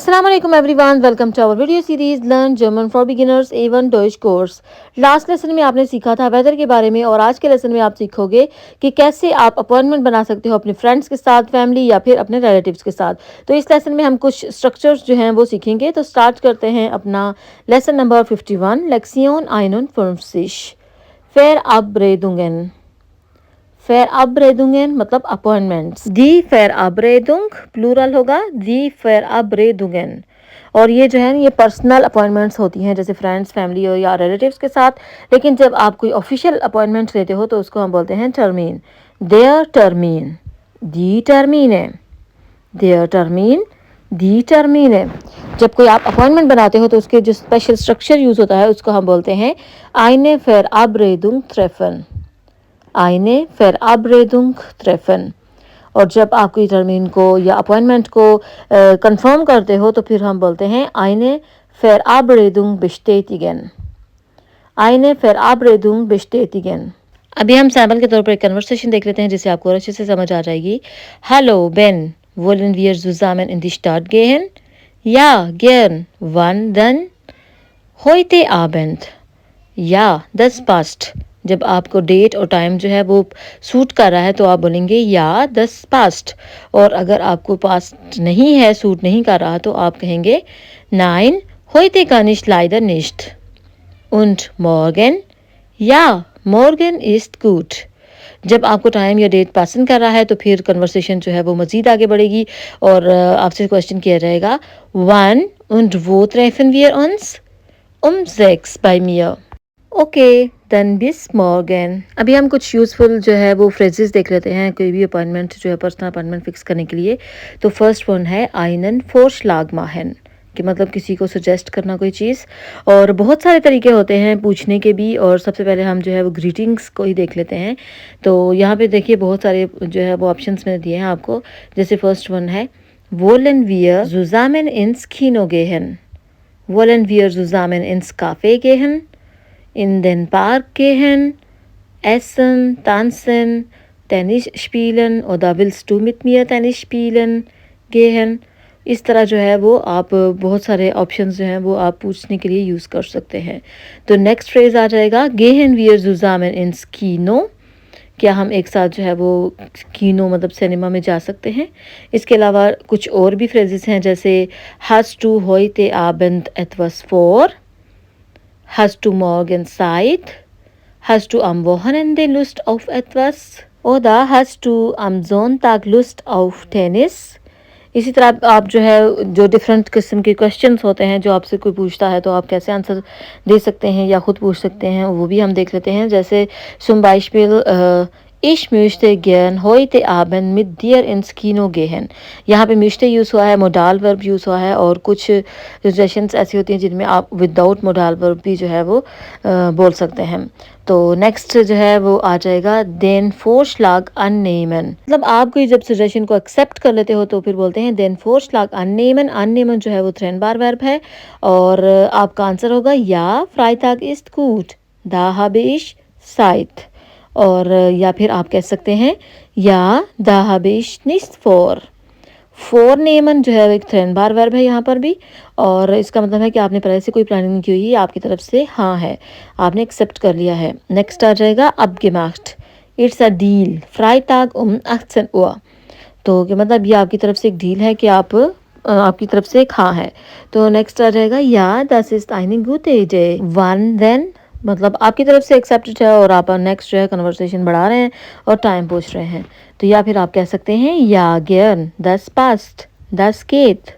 Assalamu alaikum everyone, welcome to our video series Learn German for Beginners A1 Deutsch course। Last lesson में आपने सीखा था weather के बारे में और आज के लेसन में आप सीखोगे कि कैसे आप अपॉइंटमेंट बना सकते हो अपने फ्रेंड्स के साथ, फैमिली या फिर अपने रिलेटिव्स के साथ। तो इस लेसन में हम कुछ स्ट्रक्चर्स जो हैं वो सीखेंगे। तो स्टार्ट करते हैं अपना lesson number 51 Lektion 51 Verabredungen। Verabredungen मतलब अपॉइंटमेंट्स। दी Verabredung प्लूरल होगा दी Verabredungen। और ये जो है ये पर्सनल अपॉइंटमेंट्स होती हैं जैसे फ्रेंड्स, फैमिली और या रिलेटिव्स के साथ। लेकिन जब आप कोई ऑफिशियल अपॉइंटमेंट्स लेते हो तो उसको हम बोलते हैं टर्मीन। देयर टर्मीन, दी टर्मीन है, देयर टर्मीन, दी टर्मीन है। जब कोई आप अपॉइंटमेंट बनाते हो तो उसके जो स्पेशल स्ट्रक्चर यूज़ होता है उसको हम बोलते हैं eine Verabredung treffen। eine Verabredung treffen। और जब आप कोई टर्मीन को या अपॉइंटमेंट को कंफर्म करते हो तो फिर हम बोलते हैं eine Verabredung bestätigen। eine Verabredung bestätigen। अभी हम सैम्पल के तौर पर एक कन्वर्सेशन देख लेते हैं जिससे आपको और अच्छे से समझ आ जाएगी। Hallo Ben, wollen wir zusammen in die Stadt gehen? Ja, gern. Wann denn? Heute Abend। Ja, das passt। जब आपको डेट और टाइम जो है वो सूट कर रहा है तो आप बोलेंगे या दस पास्ट। और अगर आपको पास्ट नहीं है, सूट नहीं कर रहा, तो आप कहेंगे nein, heute kann ich leider nicht। und morgen? Ja, morgen ist gut। जब आपको टाइम या डेट पसंद कर रहा है तो फिर कन्वर्सेशन जो है वो मज़ीद आगे बढ़ेगी और आपसे क्वेश्चन किया जाएगा wann und wo treffen wir uns? Um 6 bei mir। Okay then बिस मॉर्गन। अभी हम कुछ यूज़फुल जो है वो फ्रेजेस देख लेते हैं कोई भी अपॉइंटमेंट जो है पर्सनल अपॉइंटमेंट फिक्स करने के लिए। तो फर्स्ट वन है einen Vorschlag machen कि मतलब किसी को सजेस्ट करना कोई चीज़। और बहुत सारे तरीके होते हैं पूछने के भी। और सबसे पहले हम जो है वो ग्रीटिंग्स को ही देख लेते हैं। तो यहाँ पे देखिए बहुत सारे जो है वो ऑप्शंस मैंने दिए हैं आपको। जैसे फर्स्ट वन है wollen wir zusammen ins Kino gehen? wollen wir zusammen ins Café gehen? in den Park gehen, essen, tanzen, Tennis spielen oder willst du mit mir Tennis spielen gehen? इस तरह जो है वो आप बहुत सारे ऑप्शंस जो हैं वो आप पूछने के लिए यूज़ कर सकते हैं। तो नेक्स्ट फ्रेज आ जाएगा gehen wir zusammen ins Kino। क्या हम एक साथ जो है वो कीनो मतलब सिनेमा में जा सकते हैं? इसके अलावा कुछ और भी फ्रेजेस हैं जैसे hast du heute Abend etwas vor? Hast du morgen Zeit? Hast du am Wochenende Lust auf etwas? Oder hast du am Sonntag Lust auf Tennis? इसी तरह आप जो है जो डिफरेंट किस्म के क्वेश्चंस होते हैं जो आपसे कोई पूछता है तो आप कैसे आंसर दे सकते हैं या ख़ुद पूछ सकते हैं वो भी हम देख लेते हैं। जैसे zum Beispiel Ich möchte gern heute Abend mit dir ins Kino gehen। यहाँ पे möchte यूज़ हुआ है, मोडाल वर्ब यूज़ हुआ है और कुछ सिचुएशंस ऐसी होती हैं जिनमें आप विदाउट मोडाल वर्ब भी जो है वो बोल सकते हैं। तो नेक्स्ट जो है वो आ जाएगा den Vorschlag annehmen। मतलब आप कोई जब सजेशन को एक्सेप्ट कर लेते हो तो फिर बोलते हैं den Vorschlag annehmen। annehmen जो है वो थ्रेन बार वर्ब है और आपका आंसर होगा या Freitag ist gut, da habe ich Zeit। और या फिर आप कह सकते हैं या da habe ich nichts vor। vornehmen जो है एक थ्रेन बार वर्ब है यहाँ पर भी और इसका मतलब है कि आपने पहले से कोई प्लानिंग नहीं की हुई है, आपकी तरफ से हाँ है, आपने एक्सेप्ट कर लिया है। नेक्स्ट आ जाएगा abgemacht। It's a deal Freitag um 18 Uhr। तो कि मतलब ये आपकी तरफ से एक डील है कि आपकी तरफ से एक हाँ है। तो नेक्स्ट आ जाएगा या das ist eine gute Idee। wann denn मतलब आपकी तरफ से एक्सेप्टेड है और आप नेक्स्ट जो है कन्वर्सेशन बढ़ा रहे हैं और टाइम पूछ रहे हैं। तो या फिर आप कह सकते हैं या gern, das passt, das geht।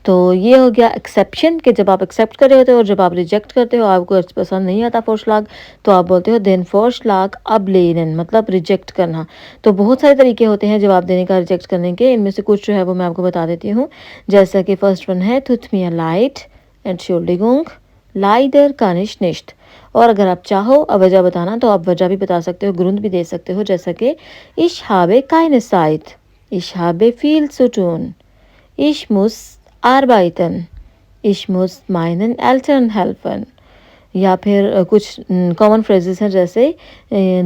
तो ये हो गया एक्सेप्शन कि जब आप एक्सेप्ट कर रहे होते हो और जब आप रिजेक्ट करते हो, आपको पसंद नहीं आता Vorschlag तो आप बोलते हो den Vorschlag ablehnen मतलब रिजेक्ट करना। तो बहुत सारे तरीके होते हैं जवाब देने का रिजेक्ट करने के। इनमें से कुछ जो है वो मैं आपको बता देती हूँ। जैसा कि फर्स्ट वन है tut mir leid, Entschuldigung, leider kann ich nicht। और अगर आप चाहो वजह बताना तो आप वजह भी बता सकते हो, ग्रुंद भी दे सकते हो जैसा कि ich habe keine Zeit, ich habe viel zu tun, ich muss arbeiten, ich muss meinen Eltern helfen। या फिर कुछ कॉमन फ्रेजेस हैं जैसे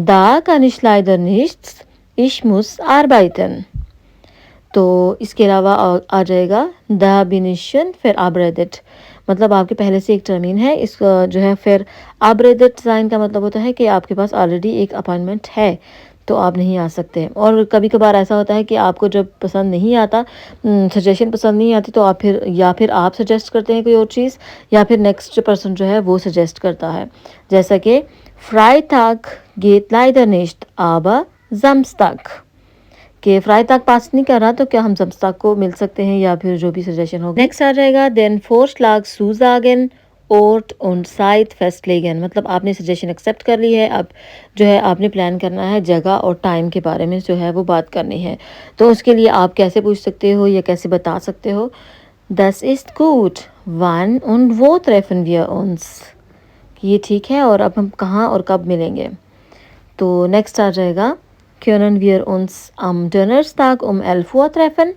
da kann ich leider nichts, ich muss arbeiten। तो इसके अलावा आ जाएगा द बिनिशन फिर आब्रेडिट, मतलब आपके पहले से एक टर्मीन है, इसका जो है फिर आब्रेडिट साइन का मतलब होता है कि आपके पास ऑलरेडी एक अपॉइंटमेंट है तो आप नहीं आ सकते। और कभी कभार ऐसा होता है कि आपको जब पसंद नहीं आता, सजेशन पसंद नहीं आती, तो आप फिर या फिर आप सजेस्ट करते हैं कोई और चीज़, या फिर नेक्स्ट पर्सन जो है वो सजेस्ट करता है। जैसा कि फ्राइटाग गेट लाइडर निश्ट आबा जमस्ताग, कि फ्राइताग पास नहीं कर रहा तो क्या हम जमस्ताग को मिल सकते हैं, या फिर जो भी सजेशन होगा। नेक्स्ट आ जाएगा देन फोर्श्लाग सुजागन ओट und साइट फेस्टलेगन, मतलब आपने सजेशन एक्सेप्ट कर ली है, अब जो है आपने प्लान करना है, जगह और टाइम के बारे में जो है वो बात करनी है। तो उसके लिए आप कैसे पूछ सकते हो या कैसे बता सकते हो, das ist gut wann und wo treffen wir uns, कि ये ठीक है और अब हम कहाँ और कब मिलेंगे। तो नेक्स्ट आ जाएगा können wir uns am Donnerstag um 11 Uhr treffen,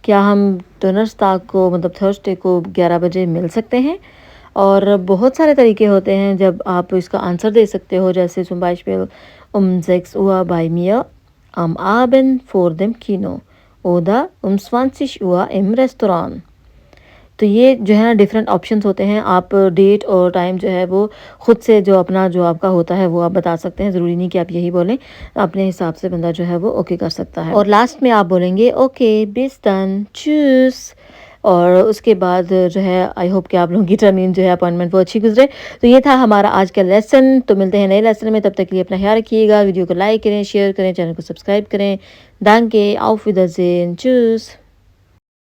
क्या हम डोनर्सताग को मतलब थर्सडे को 11 बजे मिल सकते हैं। और बहुत सारे तरीके होते हैं जब आप इसका आंसर दे सकते हो, जैसे zum Beispiel um 6 Uhr bei mir am Abend vor dem Kino oder um 20 Uhr im Restaurant। तो ये जो है ना डिफरेंट ऑप्शंस होते हैं, आप डेट और टाइम जो है वो खुद से जो अपना जो आपका होता है वो आप बता सकते हैं, ज़रूरी नहीं कि आप यही बोलें, अपने हिसाब से बंदा जो है वो ओके कर सकता है। और लास्ट में आप बोलेंगे ओके बिस डन चूस, और उसके बाद जो है आई होप कि आप लोगों की टर्मीन जो है अपॉइंटमेंट वो अच्छी गुजरे। तो ये था हमारा आज का लेसन, तो मिलते हैं नए लेसन में, तब तक के लिए अपना ख्याल रखिएगा, वीडियो को लाइक करें, शेयर करें, चैनल को सब्सक्राइब करें। दांके auf Wiedersehen, चूस।